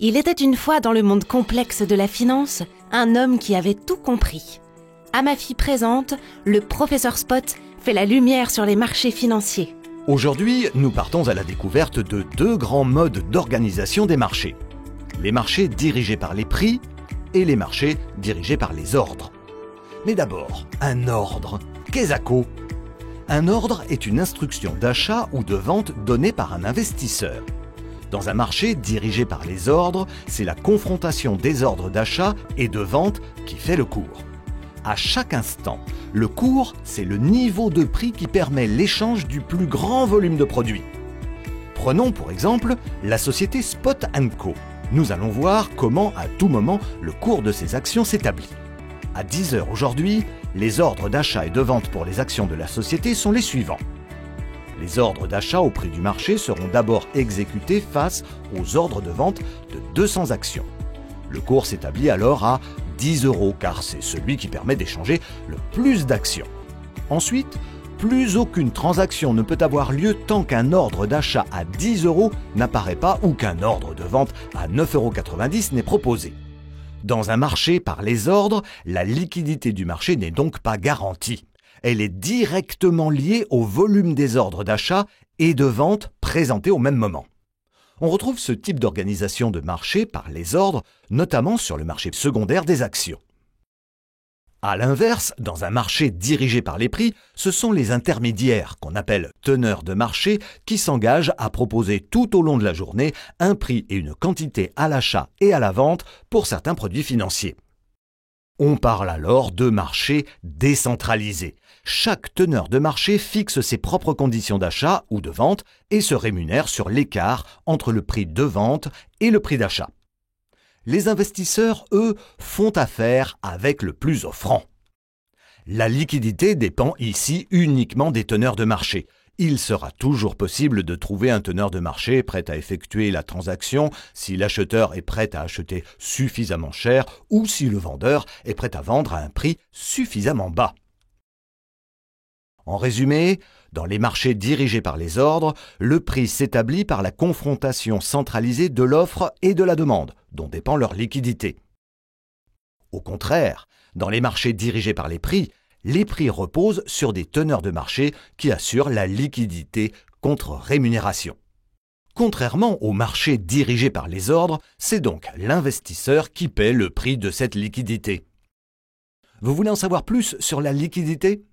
Il était une fois dans le monde complexe de la finance, un homme qui avait tout compris. À ma fille présente, le professeur Spot fait la lumière sur les marchés financiers. Aujourd'hui, nous partons à la découverte de deux grands modes d'organisation des marchés. Les marchés dirigés par les prix et les marchés dirigés par les ordres. Mais d'abord, un ordre. Qu'est-ce que c'est ? Un ordre est une instruction d'achat ou de vente donnée par un investisseur. Dans un marché dirigé par les ordres, c'est la confrontation des ordres d'achat et de vente qui fait le cours. À chaque instant, le cours, c'est le niveau de prix qui permet l'échange du plus grand volume de produits. Prenons pour exemple la société Spot & Co. Nous allons voir comment à tout moment le cours de ces actions s'établit. À 10 h aujourd'hui, les ordres d'achat et de vente pour les actions de la société sont les suivants. Les ordres d'achat au prix du marché seront d'abord exécutés face aux ordres de vente de 200 actions. Le cours s'établit alors à 10 € car c'est celui qui permet d'échanger le plus d'actions. Ensuite, plus aucune transaction ne peut avoir lieu tant qu'un ordre d'achat à 10 € n'apparaît pas ou qu'un ordre de vente à 9,90 € n'est proposé. Dans un marché par les ordres, la liquidité du marché n'est donc pas garantie. Elle est directement liée au volume des ordres d'achat et de vente présentés au même moment. On retrouve ce type d'organisation de marché par les ordres, notamment sur le marché secondaire des actions. À l'inverse, dans un marché dirigé par les prix, ce sont les intermédiaires, qu'on appelle teneurs de marché, qui s'engagent à proposer tout au long de la journée un prix et une quantité à l'achat et à la vente pour certains produits financiers. On parle alors de marché décentralisé. Chaque teneur de marché fixe ses propres conditions d'achat ou de vente et se rémunère sur l'écart entre le prix de vente et le prix d'achat. Les investisseurs, eux, font affaire avec le plus offrant. La liquidité dépend ici uniquement des teneurs de marché. Il sera toujours possible de trouver un teneur de marché prêt à effectuer la transaction si l'acheteur est prêt à acheter suffisamment cher ou si le vendeur est prêt à vendre à un prix suffisamment bas. En résumé, dans les marchés dirigés par les ordres, le prix s'établit par la confrontation centralisée de l'offre et de la demande, dont dépend leur liquidité. Au contraire, dans les marchés dirigés par les prix reposent sur des teneurs de marché qui assurent la liquidité contre rémunération. Contrairement aux marchés dirigés par les ordres, c'est donc l'investisseur qui paie le prix de cette liquidité. Vous voulez en savoir plus sur la liquidité ?